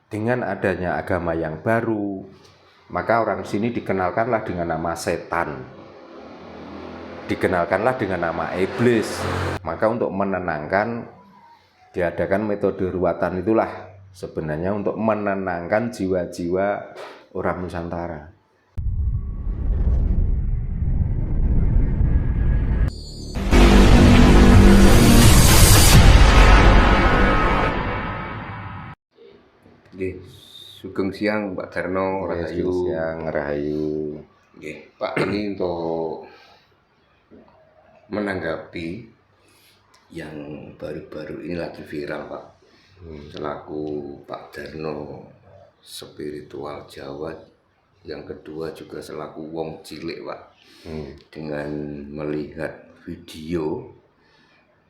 dengan adanya agama yang baru, maka orang sini dikenalkanlah dengan nama setan, dikenalkanlah dengan nama iblis. Maka untuk menenangkan, diadakan metode ruatan itulah sebenarnya untuk menenangkan jiwa-jiwa orang Nusantara. Sugeng siang Pak Darno, Rahayu. Siang, Rahayu. Pak, ini untuk menanggapi yang baru-baru ini lagi viral Pak, selaku Pak Darno spiritual Jawa, yang kedua juga selaku wong cilik Pak, dengan melihat video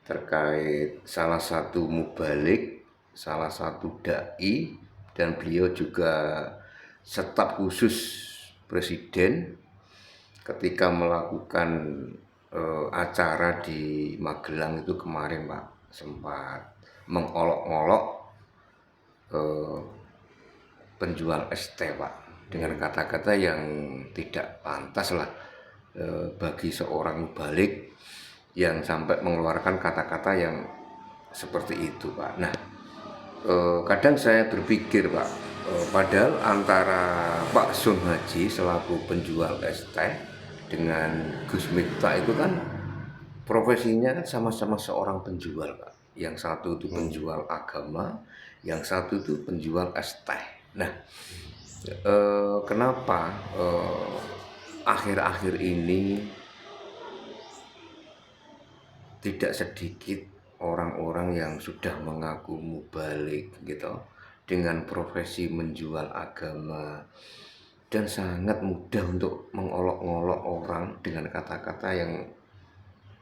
terkait salah satu mubalik, salah satu dai, dan beliau juga staf khusus presiden ketika melakukan acara di Magelang itu kemarin Pak, sempat mengolok-olok penjual es teh Pak, dengan kata-kata yang tidak pantas lah bagi seorang mubalik yang sampai mengeluarkan kata-kata yang seperti itu Pak. Nah, kadang saya berpikir Pak, padahal antara Pak Sun Haji selaku penjual es teh dengan Gus Miftah itu kan profesinya kan sama-sama seorang penjual Pak. Yang satu itu penjual agama, yang satu itu penjual es teh. Nah, kenapa akhir-akhir ini tidak sedikit orang-orang yang sudah mengaku mubalik gitu, dengan profesi menjual agama, dan sangat mudah untuk mengolok-olok orang dengan kata-kata yang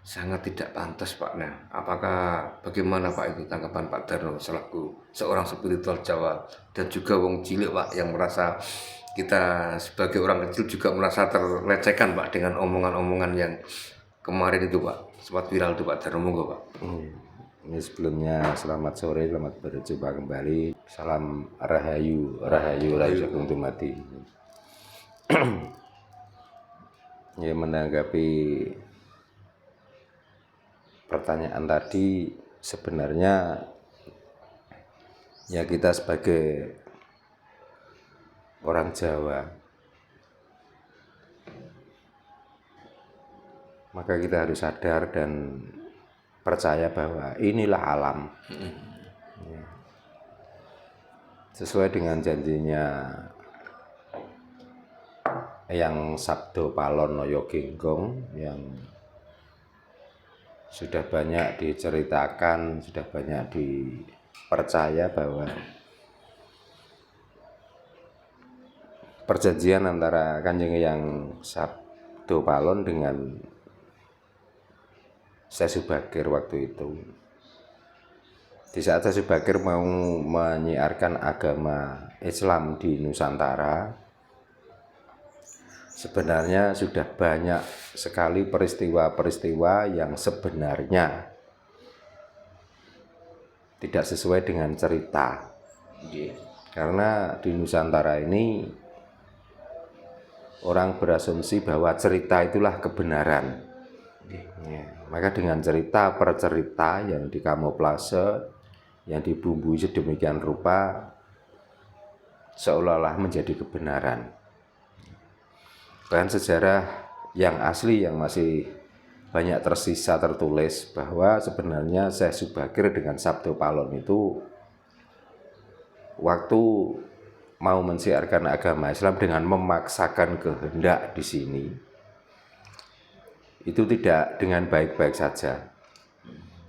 sangat tidak pantas Pak. Nah, apakah bagaimana Pak itu tanggapan Pak Darno selaku seorang spiritual Jawa dan juga wong cilik Pak, yang merasa kita sebagai orang kecil juga merasa terlecehkan Pak dengan omongan-omongan yang kemarin itu Pak, sempat viral itu Pak Darno, monggo Pak. Ini sebelumnya selamat sore, selamat berjumpa kembali. Salam Rahayu, Rahayu, Rahayu Sugeng Dumadi. Ya, menanggapi pertanyaan tadi, sebenarnya ya kita sebagai orang Jawa, maka kita harus sadar dan percaya bahwa inilah alam. Sesuai dengan janjinya yang Sabdo Palon Noyo Genggong, yang sudah banyak diceritakan, sudah banyak dipercaya bahwa perjanjian antara Kanjeng yang Sabdo Palon dengan Syekh Subagir waktu itu, di saat Syekh Subagir mau menyiarkan agama Islam di Nusantara, sebenarnya sudah banyak sekali peristiwa-peristiwa yang sebenarnya tidak sesuai dengan cerita. Karena di Nusantara ini orang berasumsi bahwa cerita itulah kebenaran. Maka dengan cerita per cerita yang dikamuflase, yang dibumbui sedemikian rupa, seolah-olah menjadi kebenaran. Bahkan sejarah yang asli yang masih banyak tersisa tertulis bahwa sebenarnya Syekh Subagir dengan Sabdo Palon itu waktu mau mensiarkan agama Islam dengan memaksakan kehendak di sini, itu tidak dengan baik-baik saja,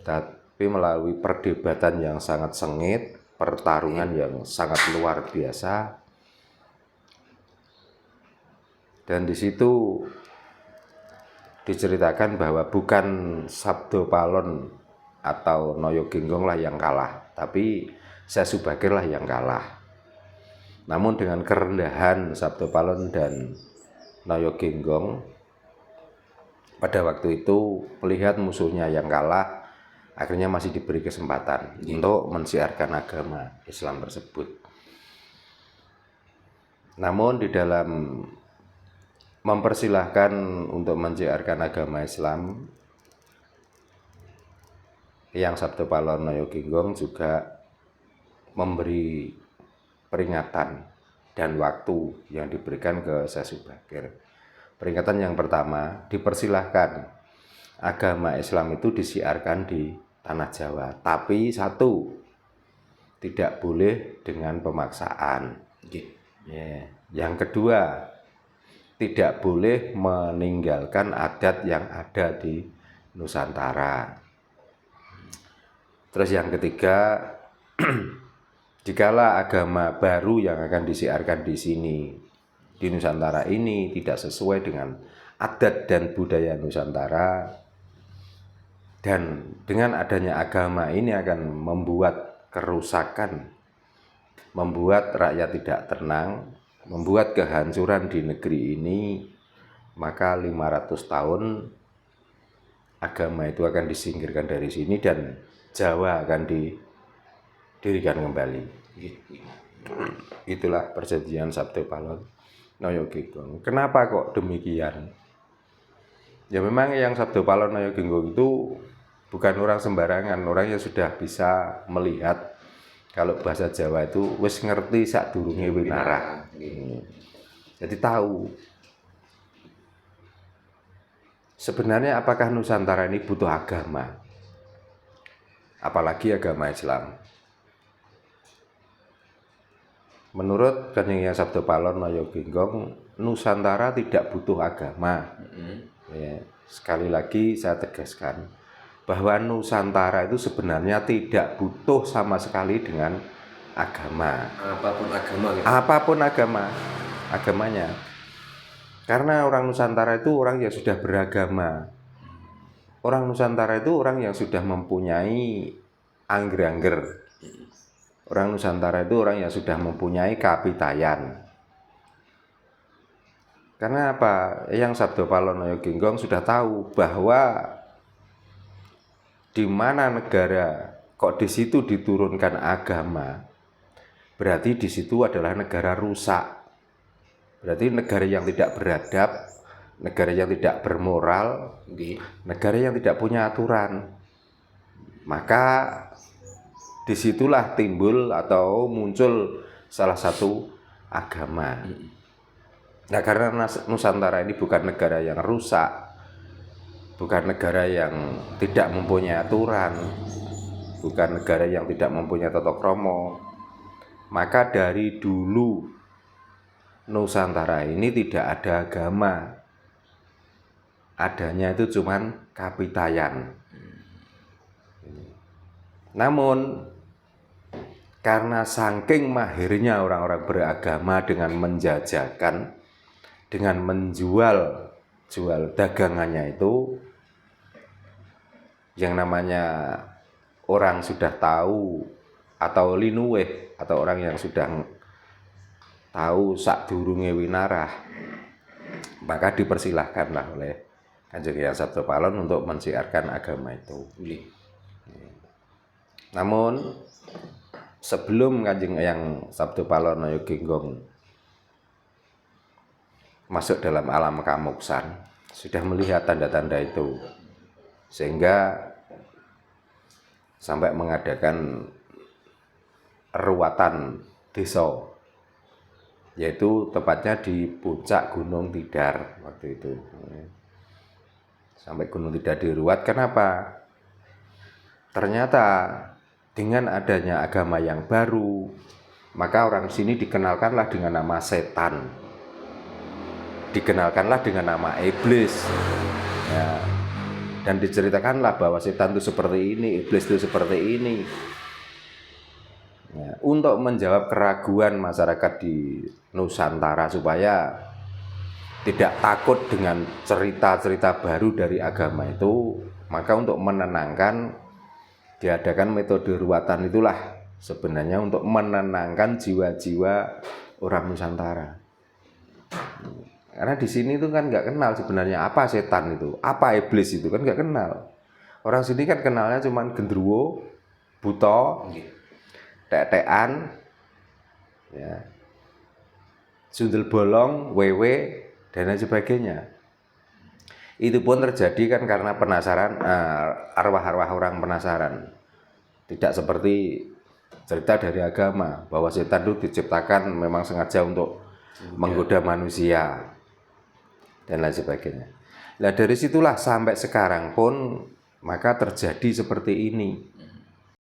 tapi melalui perdebatan yang sangat sengit, pertarungan yang sangat luar biasa. Dan di situ diceritakan bahwa bukan Sabdo Palon atau Noyo Genggong lah yang kalah, tapi Syekh Subagir lah yang kalah. Namun dengan kerendahan Sabdo Palon dan Noyo Genggong, pada waktu itu melihat musuhnya yang kalah, akhirnya masih diberi kesempatan untuk mensiarkan agama Islam tersebut. Namun di dalam mempersilahkan untuk menciarkan agama Islam, Eyang Sabtopalono Yoginggong juga memberi peringatan dan waktu yang diberikan ke Syekh Subakir. Peringatan yang pertama, dipersilahkan agama Islam itu disiarkan di tanah Jawa, tapi satu, tidak boleh dengan pemaksaan. Yang kedua, tidak boleh meninggalkan adat yang ada di Nusantara. Terus yang ketiga, jikalau agama baru yang akan disiarkan di sini, di Nusantara ini tidak sesuai dengan adat dan budaya Nusantara, dan dengan adanya agama ini akan membuat kerusakan, membuat rakyat tidak tenang, membuat kehancuran di negeri ini, maka 500 tahun agama itu akan disingkirkan dari sini dan Jawa akan didirikan kembali. Itulah perjanjian Sabtopalono Yoginggong. Kenapa kok demikian? Ya memang yang Sabtopalono Yoginggong itu bukan orang sembarangan, orang yang sudah bisa melihat, kalau bahasa Jawa itu wis ngerti sadurunge winarah. Jadi tahu sebenarnya apakah Nusantara ini butuh agama, apalagi agama Islam. Menurut Kanjeng Eyang Sabtopalono Yoginggong, Nusantara tidak butuh agama. Ya, sekali lagi saya tegaskan bahwa Nusantara itu sebenarnya tidak butuh sama sekali dengan agama. Apapun agamanya. Karena orang Nusantara itu orang yang sudah beragama. Orang Nusantara itu orang yang sudah mempunyai angger-angger. Orang Nusantara itu orang yang sudah mempunyai kapitayan. Karena apa? Eyang Sabtopalono Yoginggong sudah tahu bahwa di mana negara kok di situ diturunkan agama, berarti di situ adalah negara rusak. Berarti negara yang tidak beradab, negara yang tidak bermoral, negara yang tidak punya aturan. Maka disitulah timbul atau muncul salah satu agama. Nah, karena Nusantara ini bukan negara yang rusak, bukan negara yang tidak mempunyai aturan, bukan negara yang tidak mempunyai tata krama, maka dari dulu Nusantara ini tidak ada agama. Adanya itu cuman kapitayan. Namun karena saking mahirnya orang-orang beragama dengan menjajakan, dengan menjual dagangannya itu, yang namanya orang sudah tahu atau linuweh, atau orang yang sudah tahu sadurunge winarah, maka dipersilahkanlah oleh Kanjeng Eyang Sabtopalono untuk mensiarkan agama itu. Namun sebelum Kanjeng Eyang Sabtopalono Yoginggong masuk dalam alam kamuksan, sudah melihat tanda-tanda itu, sehingga sampai mengadakan ruwatan desa, yaitu tepatnya di puncak Gunung Tidar waktu itu. Sampai Gunung Tidar diruat. Kenapa? Ternyata dengan adanya agama yang baru, maka orang sini dikenalkanlah dengan nama setan, dikenalkanlah dengan nama iblis, ya. Dan diceritakanlah bahwa setan itu seperti ini, iblis itu seperti ini, ya, untuk menjawab keraguan masyarakat di Nusantara supaya tidak takut dengan cerita-cerita baru dari agama itu. Maka untuk menenangkan, diadakan metode ruwatan itulah sebenarnya untuk menenangkan jiwa-jiwa orang Nusantara. Karena di sini itu kan nggak kenal sebenarnya apa setan itu, apa iblis itu, kan nggak kenal. Orang sini kan kenalnya cuman gendruwo, buta, tek-tekan, ya. sundel bolong, wewe, dan lain sebagainya. Itu pun terjadi kan karena penasaran, arwah-arwah orang penasaran. Tidak seperti cerita dari agama bahwa setan itu diciptakan memang sengaja untuk menggoda manusia dan lain sebagainya. Nah dari situlah sampai sekarang pun maka terjadi seperti ini.